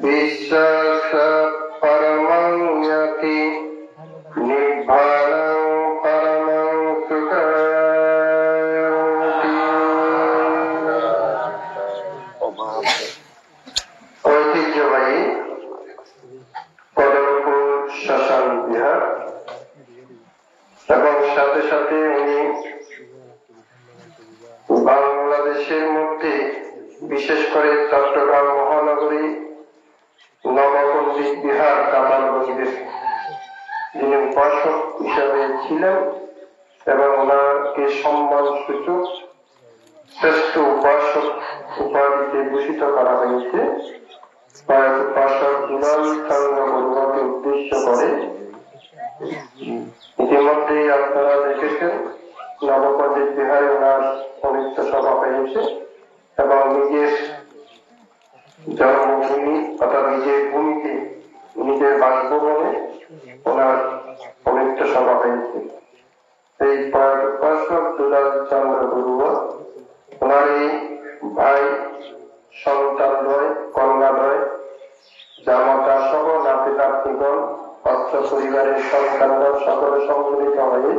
বিশ্বাস পরমং যতি নির্ভাণং পরমং সুখয়তি। ঐতিহ্যবাহী পদমপুর শ্মশান বিহার এবং সাথে সাথে উনি বাংলাদেশের মধ্যে বিশেষ করে চট্টগ্রাম মহানগরী নবপল্লী বিহার কামালগঞ্জের যিনি উপাসক হিসাবে ছিলেন এবং ওনাকে সম্মান সূচক শ্রেষ্ঠ উপাসক উপাধিতে ভূষিত করা হয়েছে। উপাসক দুলাল চন্দ্র বড়ুয়াকে উদ্দেশ্য করে ইতিমধ্যে আপনারা দেখেছেন নবপল্লী বিহারে ওনার পবিত্র সভা হয়েছে এবং নিজের জন্মভূমি অর্থাৎ নিজের ভূমিতে নিজের বাসভবনে ওনার পবিত্র সভা হয়েছে। এই উপাসক দুলাল চন্দ্র বড়ুয়া ওনার এই ভাই সন্তানদ্বয় কন্যাদ্বয় জামাতা সহ নাতি নাতনিগণ অর্থ পরিবারের সন্তানগণ সকলে সম্মিলিত হয়ে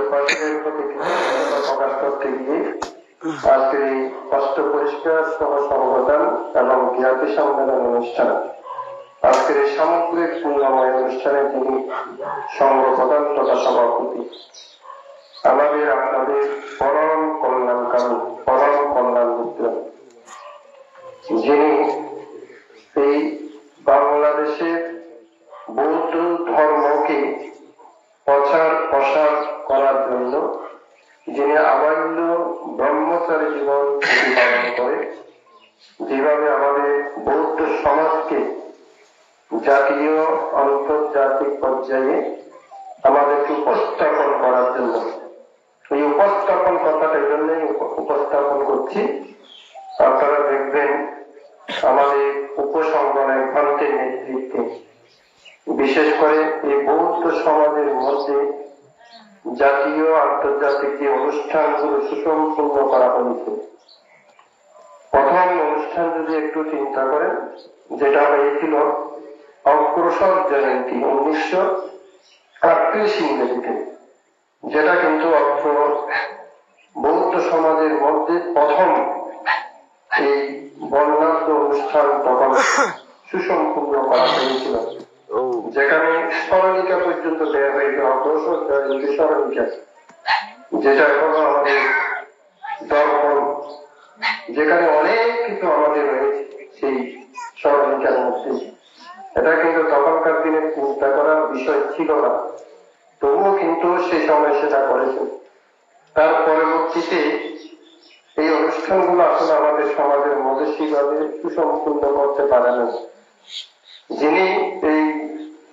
উপাসকের প্রতি কৃতজ্ঞতা প্রকাশ করতে গিয়ে আজকে এই কষ্ট পরিষ্কার সহ সহবদান এবং জ্ঞাতি সম্মেলন অনুষ্ঠান আজকের এই সামগ্রিক পূর্ণময় অনুষ্ঠানে তিনি সংঘ প্রধান তথা সভাপতি আমাদের আপনাদের পরম কল্যাণকামী পরম কল্যাণ মিত্র যিনি এই বাংলাদেশের বৌদ্ধ ধর্মকে প্রচার প্রসার করার জন্য যিনি আবাল্য ব্রহ্মচারী জীবন প্রতিপালন করে যেভাবে আমাদের বৌদ্ধ সমাজকে জাতীয় আন্তর্জাতিক পর্যায়ে আমাদেরকে উপস্থাপন করার জন্য এই উপস্থাপন কথাটা এই জন্যই উপস্থাপন করছি। আপনারা দেখবেন আমাদের উপসংগঠনের গ্রন্থের নেতৃত্বে বিশেষ করে এই বৌদ্ধ সমাজের মধ্যে জাতীয় আন্তর্জাতিক যে অনুষ্ঠানগুলো সুসম্পন্ন করা হয়েছে। প্রথম অনুষ্ঠান যদি একটু চিন্তা করেন যেটা হয়েছিল অগ্রসর জয়ন্তী 1938 ইংরেজিতে, যেটা কিন্তু বৌদ্ধ সমাজের মধ্যে প্রথম এই বর্ণাঢ্য অনুষ্ঠান তখন সুসম্পূর্ণ করা হয়েছিল, যেখানে স্মরণিকা পর্যন্ত দেওয়া হয়েছে অগ্রসর জয়ন্তী স্মরণিকা, যেটা এখনো আমাদের দর্পণ, যেখানে অনেক কিছু আমাদের রয়েছে সেই স্মরণিকার মধ্যে। এটা কিন্তু তখনকার দিনে চিন্তা করার বিষয় ছিল না, তবুও কিন্তু সেই সময় সেটা করেছে। তার পরবর্তীতে এই অনুষ্ঠানগুলো আসলে আমাদের সমাজের মধ্যে সেভাবে সুসম্পূর্ণ করতে পারে না। যিনি এই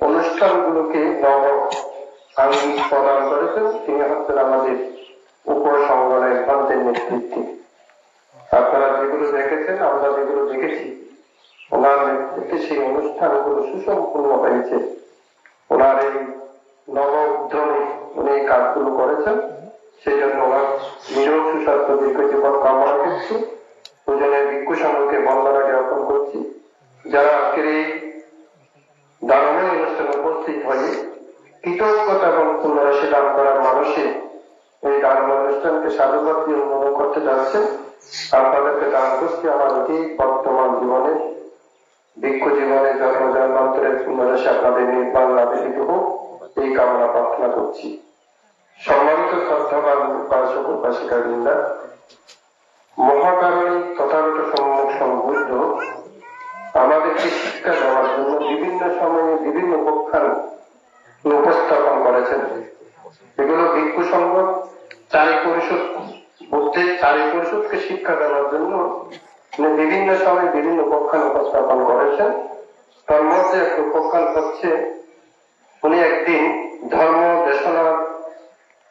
অনুষ্ঠানগুলোকে নব আঙ্গিক প্রদান করেছেন তিনি হচ্ছেন আমাদের উপসংগঠনের গ্রন্থের নেতৃত্বে। আপনারা যেগুলো দেখেছেন আমরা যেগুলো দেখেছি ওনার নেতৃত্বে সেই অনুষ্ঠানগুলো সুসম্পূর্ণ হয়েছে। ওনার এই নব উদ্যমে উনি এই কাজগুলো করেছেন, সেই জন্য ওনার নিরোগ সুস্বাস্থ্য দীর্ঘ জীবন কামনা করছি। দুজনের ভিক্ষু সংঘকে বন্দনা জ্ঞাপন করছি। যারা আজকের এই দানময় অনুষ্ঠানে উপস্থিত হয়ে কৃতজ্ঞতা এবং পুনরাশি দান করার মানুষে এই দানময় অনুষ্ঠানকে সাধুবাদ দিয়ে অনুমোদন করতে যাচ্ছেন, আপনাদেরকে দান করছি আমার অতি বর্তমান জীবনে ভিক্ষু জীবনে জন্মান্তরের পুনরাশি আপনাদের নির্মাণ লাভে হোক এই কামনা প্রার্থনা করছি। সম্মানিত শ্রদ্ধাবান উপাসক উপাসিকা বৃন্দা, মহাকারণী তথাগত সম্মুখ সম্বুদ্ধ আমাদেরকে শিক্ষা দেওয়ার জন্য বিভিন্ন সময়ে বিভিন্ন উপাখ্যান উপস্থাপন করেছেন। এগুলো ভিক্ষু সংঘ চারি পরিষদ বুদ্ধের চারি পরিষদকে শিক্ষা দেওয়ার জন্য বিভিন্ন সময় বিভিন্ন উপাখ্যান উপস্থাপন করেছেন। তার মধ্যে একটা উপাখ্যান হচ্ছে উনি একদিন ধর্ম দেশনার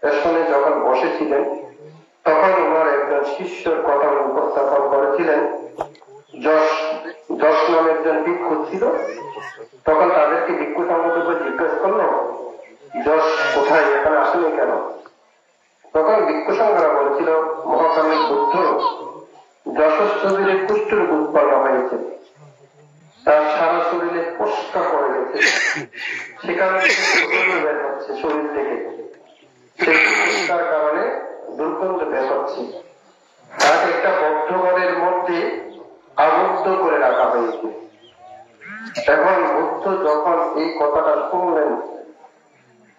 আসনে যখন বসেছিলেন তখন ওনার একজন শিষ্যের কথা উপস্থাপন করেছিলেন। যশ ছিল, তখন তাদেরকে ভিক্ষু সংঘকে জিজ্ঞেস করলো, যশ কোথায়, এখানে আসেনি কেন? তখন ভিক্ষু সংঘরা বলেছিল, মহাকামিক বুদ্ধ যশস্বীরে কুষ্ঠরোগ উৎপন্ন হয়েছে, তার সারা শরীরে পোস্কা পড়ে গেছে, সেখান থেকে দুর্গন্ধ বের হচ্ছে শরীর থেকে, সেই পোস্কার কারণে দুর্গন্ধ বের হচ্ছে। তাকে একটা বদ্ধ ঘরের মধ্যে আবদ্ধ করে রাখা হয়েছে। এখন বুদ্ধ যখন এই কথাটা শুনলেন,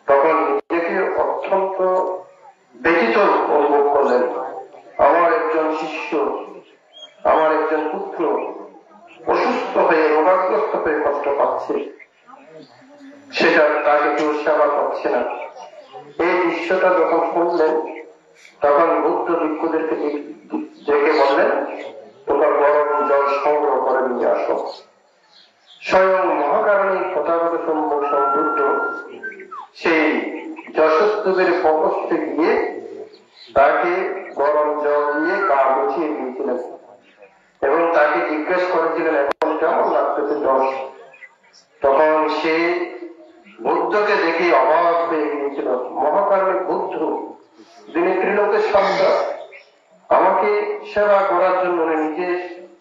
তখন নিজেকে অত্যন্ত ব্যথিত অনুভব করলেন। আমার একজন শিষ্য, আমার একজন পুত্র অসুস্থ হয়ে রোগাগ্রস্ত হয়ে কষ্ট পাচ্ছে, সেটা তাকে কেউ সেবা করছে না। এই দৃশ্যটা যখন শুনলেন, তখন বুদ্ধ ভিক্ষুদেরকে ডেকে বললেন, তোমরা গরম জল সংগ্রহ করে নিয়ে আসো। স্বয়ং মহাকারণী তথাগত সম্মুখ বুদ্ধ সেই যশস্বীর প্রকোষ্ঠে গিয়ে তাকে গরম জল দিয়ে গা মুছিয়ে দিয়েছিলেন এবং তাকে জিজ্ঞেস করেছিলেন, এখন কেমন লাগতেছে যশ? তখন সে বুদ্ধকে দেখে অবাক হয়ে গিয়েছিল। মহাকারণী বুদ্ধ, যিনি ত্রিলোকের সন্তান, আমাকে সেবা করার জন্য উনি নিজে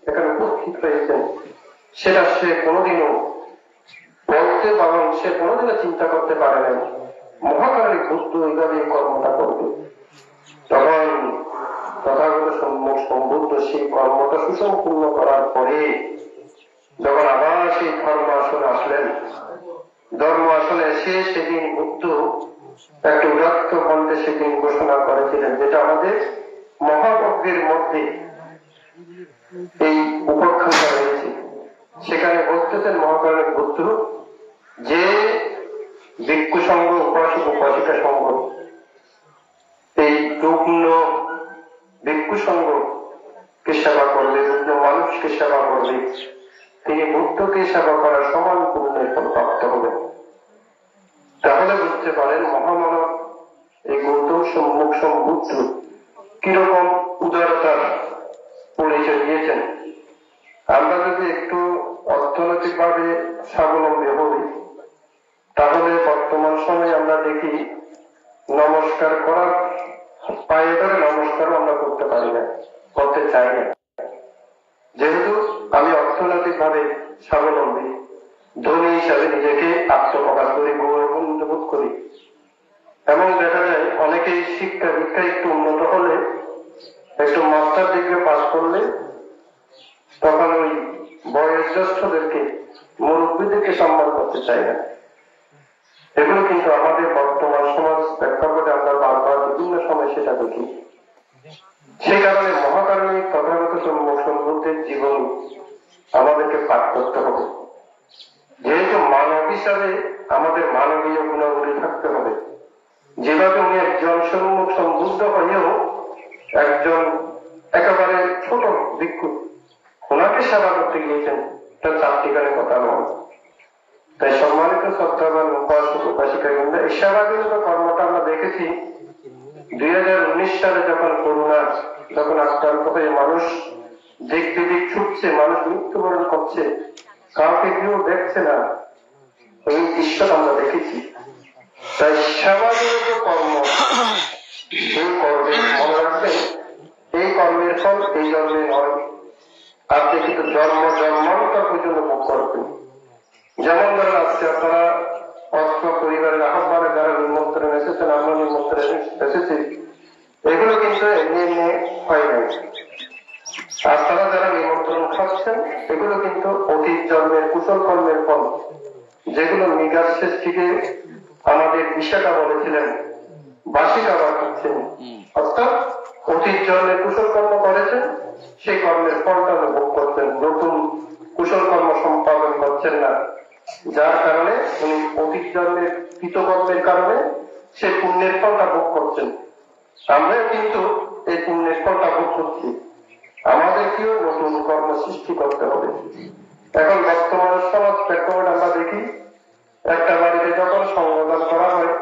এখানে উপস্থিত হয়েছেন, সেটা সে কোনোদিনও বলতে পারেন, সে কোনোদিনও চিন্তা করতে পারে নাই মহাকারণী বুদ্ধ এইভাবে কর্মটা করবে। তখন তথাগত সম্মুখ বুদ্ধ সেই কর্মটা সুসম্পূর্ণ করার পরে যখন আবার সেই ধর্ম আসনে আসলেন, ধর্ম আসনে এসে সেদিন বুদ্ধ একটা উদাত্ত কণ্ঠে সেদিন ঘোষণা করেছিলেন, যেটা আমাদের মহাকাব্যের মধ্যে এই উপাখ্যানটা রয়েছে। সেখানে বলতেছেন মহাকারণী বুদ্ধ যে ভিক্ষু সংঘ, উপাসক উপাসিকা সংঘ, এই রুগ্ন ভিক্ষু সংঘকে সেবা করলে, রুগ্ন মানুষকে সেবা করলে তিনি বুদ্ধকে সেবা করার সমান পুণ্যের ফল প্রাপ্ত হবেন। তাহলে বুঝতে পারেন মহামানব এই গৌতম সম্মুখ বুদ্ধ কিরকম উদারতার পরিচয় দিয়েছেন। আমরা যদি একটু অর্থনৈতিক ভাবে স্বাবলম্বী হই, তাহলে বর্তমান সময়ে আমরা দেখি নমস্কার করার, পায়ে ধরে নমস্কারও আমরা করতে পারি না, করতে চাই না। যেহেতু আমি অর্থনৈতিক ভাবে স্বাবলম্বী, ধনী হিসাবে নিজেকে আত্মপ্রকাশ করি, গৌরবান্বিত বোধ করি। এবং দেখা যায় অনেকেই শিক্ষা দীক্ষা একটু উন্নত হলে, একটু মাস্টার ডিগ্রি পাস করলে, তখন ওই বয়োজ্যেষ্ঠদেরকে, মুরব্বীদেরকে সম্মান করতে চাই না। এগুলো কিন্তু আমাদের বর্তমান সমাজ প্রেক্ষাপটে আমরা বারবার বিভিন্ন সময় সেটা দেখি। সেই কারণে মহাকারণী তথাগত সম্মুখ বুদ্ধের জীবন আমাদেরকে পাঠ করতে হবে। যেহেতু মানব হিসাবে আমাদের মানবীয় গুণাবলী থাকতে হবে। যেভাবে উনি একজন সম্মুখ বুদ্ধ হয়েও একজন একেবারে ছোট ভিক্ষু, ওনাকে সেবা করতে গিয়েছেন, এটা চারটিখানে কথা নয়। তাই সম্মানিত শ্রদ্ধাবান উপাসক উপাসিকা, এই সেবাজনিত কর্মটা আমরা দেখেছি 2019 সালে যখন করোনা, যখন আক্রান্ত হয়ে মানুষ দিক বিদিক ছুটছে, মানুষ মৃত্যুবরণ করছে, কাউকে কেউ দেখছে না, এই দৃশ্যটা আমরা দেখেছি। তাই সেবাজনিত কর্ম, এই কর্মে মনে রাখবেন, এই কর্মের ফল এই জন্মে নয়, আপনি কিন্তু জন্ম জন্মান্তর পর্যন্ত ভোগ করবেন। যেমন ধরেন আজকে আপনারা অর্থ পরিবারের আহ্বানে যারা নিমন্ত্রণ এসেছেন, আমরা নিমন্ত্রণ এসেছি, এগুলো কিন্তু এমনি এমনি হয় নাই। আপনারা যারা নিমন্ত্রণ খাচ্ছেন, এগুলো কিন্তু অতীত জন্মের কুশল কর্মের ফল, যেগুলো মৃগার শেষ থেকে আমাদের বিশাখা বলেছিলেন, বাসি খাবার খাচ্ছেন, অর্থাৎ অতীত জন্মের কুশল কর্ম করেছেন, সেই কর্মের ফলটা ভোগ করছেন, নতুন কুশল কর্ম সম্পাদন করছেন না, যার কারণে উনি অতীত জন্মের কৃতকর্মের কারণে সে পুণ্যের ফলটা ভোগ করছেন। আমরা কিন্তু এই পুণ্যের ফলটা ভোগ করছি, আমাদেরকেও নতুন কর্ম সৃষ্টি করতে হবে। এখন বর্তমান সমাজ প্রেক্ষাপট আমরা দেখি, একটা বাড়িতে যখন সংবোধন করা হয়,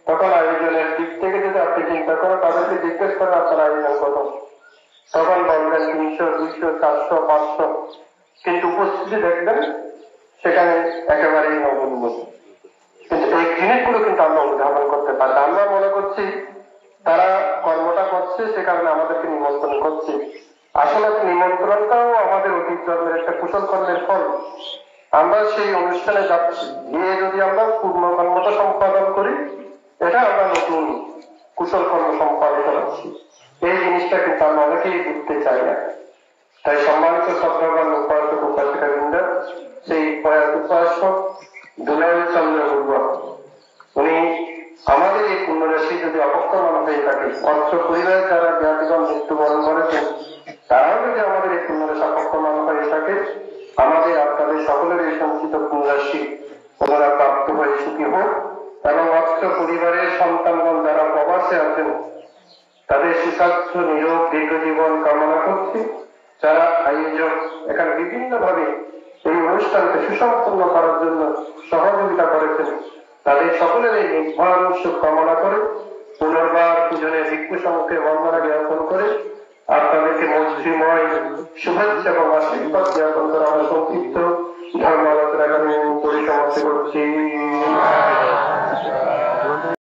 তখন আয়োজনের দিক থেকে যদি আপনি চিন্তা করেন, তাদেরকে জিজ্ঞেস করেন আপনার আয়োজন কত, তখন বলবেন 300, 200, 400, 500, কিন্তু উপস্থিতি দেখবেন সেখানে একেবারেই নগণ্য। কিন্তু এই জিনিসগুলো কিন্তু আমরা অনুধাবন করতে পারি। আমরা মনে করছি তারা কর্মটা করছে সে কারণে আমাদেরকে নিমন্ত্রণ করছে। আসলে নিমন্ত্রণটাও আমাদের অতীত জন্মের একটা কুশল কর্মের ফল। আমরা সেই অনুষ্ঠানে যাচ্ছি, গিয়ে যদি আমরা পূর্ণ কর্মটা সম্পাদন করি, এটা আমরা নতুন কুশল কর্ম সম্পাদন করাচ্ছি। এই জিনিসটা কিন্তু আমরা অনেকেই বুঝতে চাই না। তাই সম্মানিত শ্রদ্ধাবান উপাসক উপাসিকাবৃন্দ, সেই উপাসক দুলাল চন্দ্র বড়ুয়া, উনি আমাদের এই পুণ্যরাশি যদি অপক্রমণ হয়ে থাকে, অর্থ পরিবারের যারা জ্ঞাতিগণ মৃত্যুবরণ করেছেন তারাও যদি আমাদের এই পুণ্যরাশি অপক্রমণ হয়ে থাকে, আমাদের আপনাদের সকলের এই সঞ্চিত পুণ্যরাশি ওনারা প্রাপ্ত হয়ে সুখী হোক। এবং অর্থ পরিবারের সন্তানগণ যারা প্রবাসে আছেন তাদের সুস্বাস্থ্য নিরোগ দীর্ঘ জীবন কামনা করছি। যারা আয়োজক এখানে বিভিন্ন ভাবে এই অনুষ্ঠানকে সুসম্পন্ন করার জন্য সহযোগিতা করেছেন, তাদের সকলের এই নির্ভর সুখ কামনা করে পুনর্বার পূজনের ভিক্ষু সংঘকে বন্দনা জ্ঞাপন করে আপনাদেরকে মৈত্রীময় শুভেচ্ছা এবং আশীর্বাদ জ্ঞাপন করে আমরা সংক্ষিপ্ত